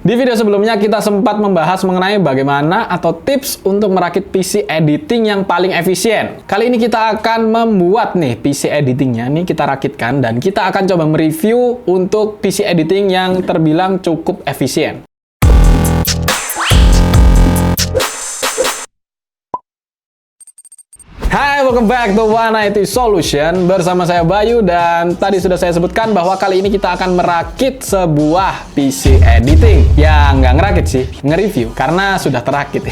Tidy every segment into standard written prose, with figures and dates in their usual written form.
Di video sebelumnya kita sempat membahas mengenai bagaimana atau tips untuk merakit PC editing yang paling efisien. Kali ini kita akan membuat nih PC editingnya, nih kita rakitkan dan kita akan coba mereview untuk PC editing yang terbilang cukup efisien. Hai, welcome back to 180 Solution. Bersama saya Bayu, dan tadi sudah saya sebutkan bahwa kali ini kita akan merakit sebuah PC editing. Ya, nggak ngerakit sih, nge-review, karena sudah terakit.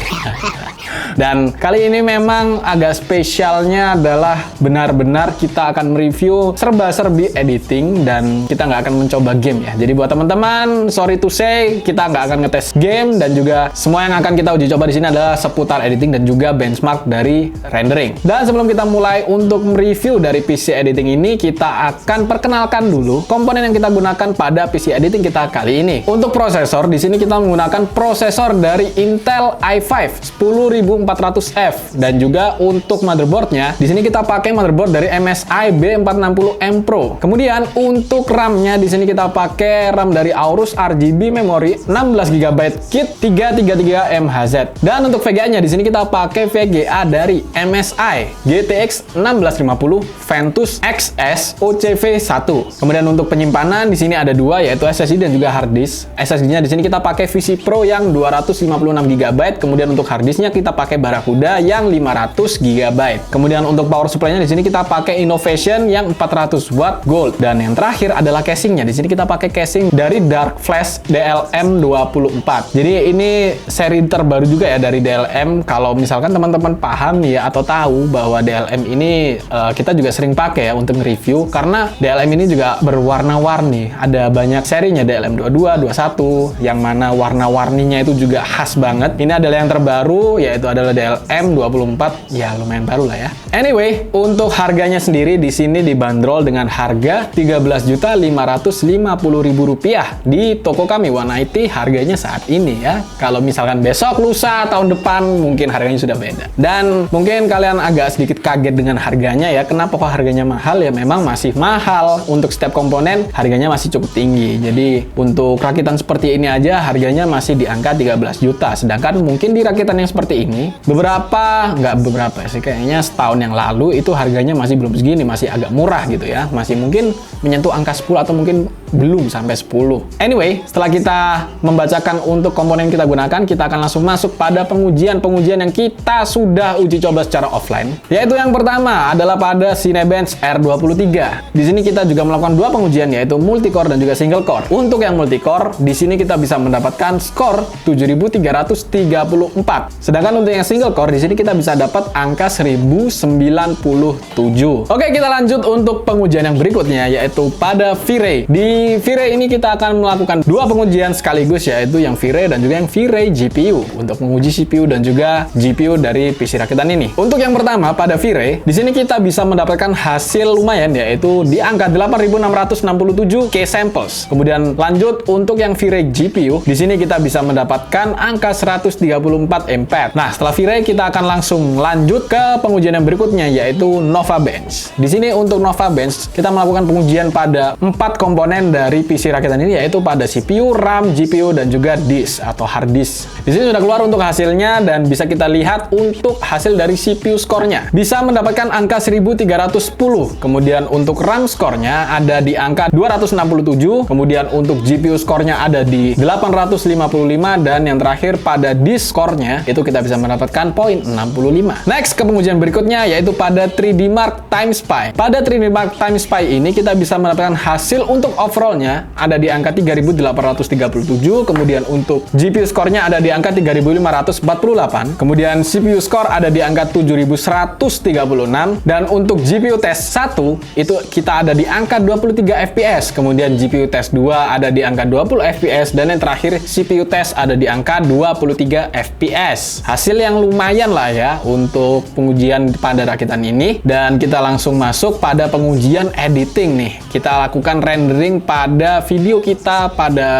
Dan kali ini memang agak spesialnya adalah benar-benar kita akan mereview serba-serbi editing, dan kita nggak akan mencoba game ya. Jadi buat teman-teman, sorry to say, kita nggak akan ngetes game, dan juga semua yang akan kita uji coba di sini adalah seputar editing dan juga benchmark dari rendering. Dan sebelum kita mulai untuk mereview dari PC editing ini, kita akan perkenalkan dulu komponen yang kita gunakan pada PC editing kita kali ini. Untuk prosesor, di sini kita menggunakan prosesor dari Intel i5 10400F, dan juga untuk motherboardnya, di sini kita pakai motherboard dari MSI B460M Pro. Kemudian untuk RAM-nya, di sini kita pakai RAM dari Aorus RGB Memory 16GB kit 333MHz. Dan untuk VGA-nya, di sini kita pakai VGA dari MSI GTX 1650 Ventus XS OCV1. Kemudian untuk penyimpanan di sini ada dua, yaitu SSD dan juga hard disk. SSD-nya di sini kita pakai VC Pro yang 256GB. Kemudian untuk hard disk-nya kita pakai Barakuda yang 500GB. Kemudian untuk power supply-nya di sini kita pakai Innovation yang 400 watt gold. Dan yang terakhir adalah casing-nya. Di sini kita pakai casing dari Dark Flash DLM24. Jadi ini seri terbaru juga ya dari DLM. Kalau misalkan teman-teman paham ya atau tahu bahwa DLM ini kita juga sering pakai ya untuk review, karena DLM ini juga berwarna-warni. Ada banyak serinya, DLM 22, 21, yang mana warna-warninya itu juga khas banget. Ini adalah yang terbaru, yaitu adalah DLM 24. Ya lumayan baru lah ya. Anyway, untuk harganya sendiri di sini dibanderol dengan harga Rp13.550.000 di toko kami 180. Harganya saat ini ya. Kalau misalkan besok, lusa, tahun depan mungkin harganya sudah beda. Dan mungkin kalian agak sedikit kaget dengan harganya ya. Kenapa kok harganya mahal? Ya memang masih mahal. Untuk setiap komponen harganya masih cukup tinggi. Jadi untuk rakitan seperti ini aja harganya masih di angka 13 juta. Sedangkan mungkin di rakitan yang seperti ini nggak beberapa sih, kayaknya setahun yang lalu itu harganya masih belum segini, masih agak murah gitu ya. Masih mungkin menyentuh angka 10 atau mungkin belum sampai 10. Anyway, setelah kita membacakan untuk komponen yang kita gunakan, kita akan langsung masuk pada pengujian yang kita sudah uji coba secara offline. Yaitu yang pertama adalah pada Cinebench R23. Di sini kita juga melakukan dua pengujian, yaitu multicore dan juga single core. Untuk yang multicore, di sini kita bisa mendapatkan skor 7334. Sedangkan untuk yang single core, di sini kita bisa dapat angka 1097. Oke, kita lanjut untuk pengujian yang berikutnya, yaitu pada V-Ray. Di V-Ray ini kita akan melakukan dua pengujian sekaligus, yaitu yang V-Ray dan juga yang V-Ray GPU, untuk menguji CPU dan juga GPU dari PC rakitan ini. Untuk yang pertama pada V-Ray, di sini kita bisa mendapatkan hasil lumayan, yaitu di angka 8667 K samples. Kemudian lanjut untuk yang V-Ray GPU, di sini kita bisa mendapatkan angka 134 MP. Nah, setelah V-Ray kita akan langsung lanjut ke pengujian yang berikutnya, yaitu Nova Bench. Di sini untuk Nova Bench kita melakukan pengujian pada 4 komponen dari PC rakitan ini, yaitu pada CPU, RAM, GPU, dan juga disk atau hard disk. Di sini sudah keluar untuk hasilnya, dan bisa kita lihat untuk hasil dari CPU skornya. Bisa mendapatkan angka 1310. Kemudian untuk RAM skornya ada di angka 267. Kemudian untuk GPU skornya ada di 855. Dan yang terakhir pada disk skornya itu kita bisa mendapatkan poin 65. Next ke pengujian berikutnya, yaitu pada 3D Mark Time Spy. Pada 3D Mark Time Spy ini kita bisa mendapatkan hasil untuk overallnya ada di angka 3837. Kemudian untuk GPU skornya ada di angka 3548. Kemudian CPU skor ada di angka 7136. Dan untuk GPU test 1 itu kita ada di angka 23 fps. Kemudian GPU test 2 ada di angka 20 fps. Dan yang terakhir CPU test ada di angka 23 fps. Hasil yang lumayan lah ya untuk pengujian pada rakitan ini. Dan kita langsung masuk pada pengujian editing nih. Kita lakukan rendering pada video kita pada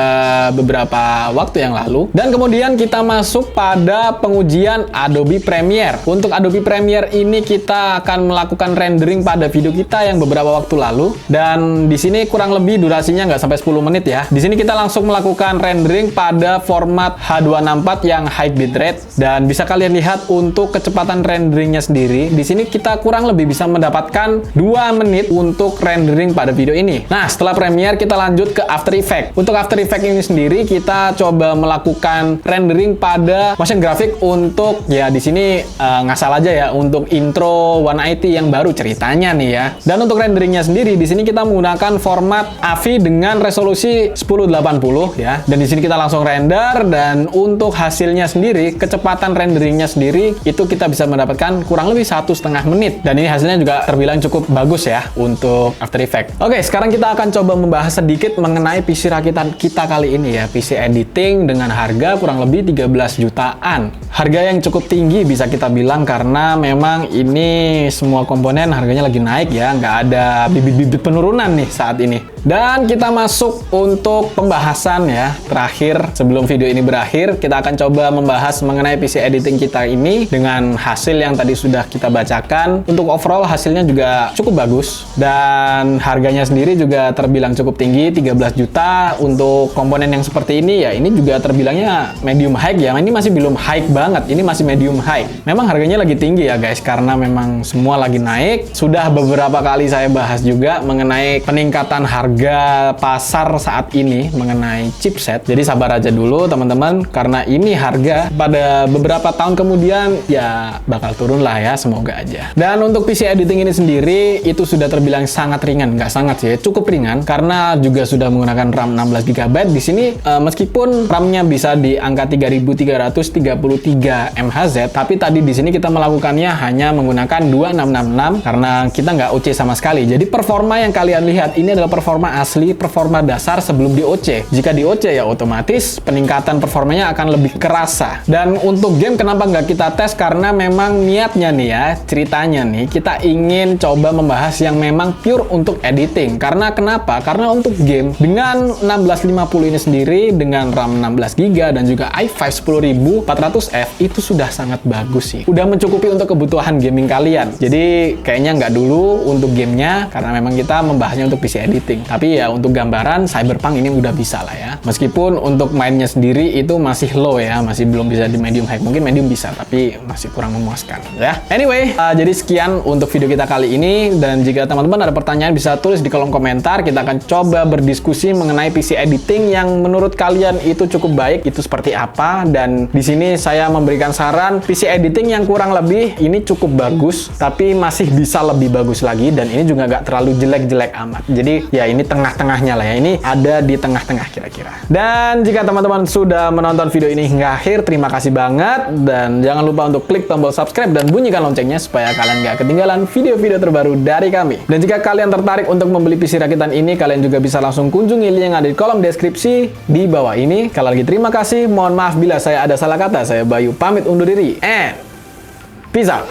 beberapa waktu yang lalu. Dan kemudian kita masuk pada pengujian Adobe Premiere. Untuk Adobe Premiere ini kita akan melakukan rendering pada video kita yang beberapa waktu lalu. Dan di sini kurang lebih durasinya nggak sampai 10 menit ya. Di sini kita langsung melakukan rendering pada format H264 yang high bitrate. Dan bisa kalian lihat untuk kecepatan renderingnya sendiri. Di sini kita kurang lebih bisa mendapatkan 2 menit untuk rendering pada video ini. Nah, setelah Premiere kita lanjut ke After Effects. Untuk After Effects ini sendiri kita coba melakukan rendering pada motion graphic untuk ya di sini ngasal aja ya untuk intro 180 yang baru ceritanya nih ya. Dan untuk renderingnya sendiri di sini kita menggunakan format AVI dengan resolusi 1080 ya. Dan di sini kita langsung render dan untuk hasilnya sendiri kecepatan renderingnya sendiri itu kita bisa mendapatkan kurang lebih 1,5 menit. Dan ini hasilnya juga terbilang cukup bagus ya untuk After Effects. Oke, sekarang kita akan coba membahas sedikit mengenai PC rakitan kita kali ini ya. PC editing dengan harga kurang lebih 13 jutaan. Harga yang cukup tinggi bisa kita bilang karena memang ini semua komponen harganya lagi naik ya. Nggak ada bibit-bibit penurunan nih saat ini. Dan kita masuk untuk pembahasan ya. Terakhir sebelum video ini berakhir, kita akan coba membahas mengenai PC editing kita ini dengan hasil yang tadi sudah kita bacakan. Untuk overall hasilnya juga cukup bagus dan harganya sendiri juga terbilang cukup tinggi, 13 juta untuk komponen yang seperti ini ya. Ini juga terbilangnya medium high ya. Ini masih belum high banget, ini masih medium high. Memang harganya lagi tinggi ya guys karena memang semua lagi naik. Sudah beberapa kali saya bahas juga mengenai peningkatan harga pasar saat ini mengenai chipset. Jadi sabar aja dulu teman-teman karena ini harga pada beberapa tahun kemudian ya bakal turun lah ya, semoga aja. Dan untuk PC editing ini sendiri itu sudah terbilang sangat ringan, nggak sangat sih, cukup ringan karena juga sudah menggunakan RAM 16 GB. Di sini meskipun RAM-nya bisa di angka 3333 MHz, tapi tadi di sini kita melakukannya hanya menggunakan 2666 karena kita nggak OC sama sekali. Jadi performa yang kalian lihat ini adalah performa asli, performa dasar sebelum di OC. Jika di OC ya otomatis peningkatan performanya akan lebih kerasa. Dan untuk game kenapa nggak kita tes? Karena memang niatnya nih ya, ceritanya nih kita ingin coba membahas yang memang pure untuk editing. Karena kenapa? Karena untuk game dengan 1650 ini sendiri dengan RAM 16 GB dan juga i5 10400F itu sudah sangat bagus sih. Udah mencukupi untuk kebutuhan gaming kalian. Jadi kayaknya nggak dulu untuk gamenya karena memang kita membahasnya untuk PC editing. Tapi ya untuk gambaran Cyberpunk ini udah bisa lah ya. Meskipun untuk mainnya sendiri itu masih low ya, masih belum bisa di medium high. Mungkin medium bisa, tapi masih kurang memuaskan ya. Anyway, jadi sekian untuk video kita kali ini. Dan jika teman-teman ada pertanyaan bisa tulis di kolom komentar. Kita akan coba berdiskusi mengenai PC editing yang menurut kalian itu cukup baik, itu seperti apa. Dan di sini saya memberikan saran PC editing yang kurang lebih ini cukup bagus, tapi masih bisa lebih bagus lagi. Dan ini juga nggak terlalu jelek-jelek amat. Jadi ya ini tengah-tengahnya lah ya. Ini ada di tengah-tengah kira-kira. Dan jika teman-teman sudah menonton video ini hingga akhir, terima kasih banget. Dan jangan lupa untuk klik tombol subscribe dan bunyikan loncengnya supaya kalian nggak ketinggalan video-video terbaru dari kami. Dan jika kalian tertarik untuk membeli PC rakitan ini, kalian juga bisa langsung kunjungi link yang ada di kolom deskripsi di bawah ini. Kalau lagi terima kasih, mohon maaf bila saya ada salah kata. Saya Bayu pamit undur diri and peace out.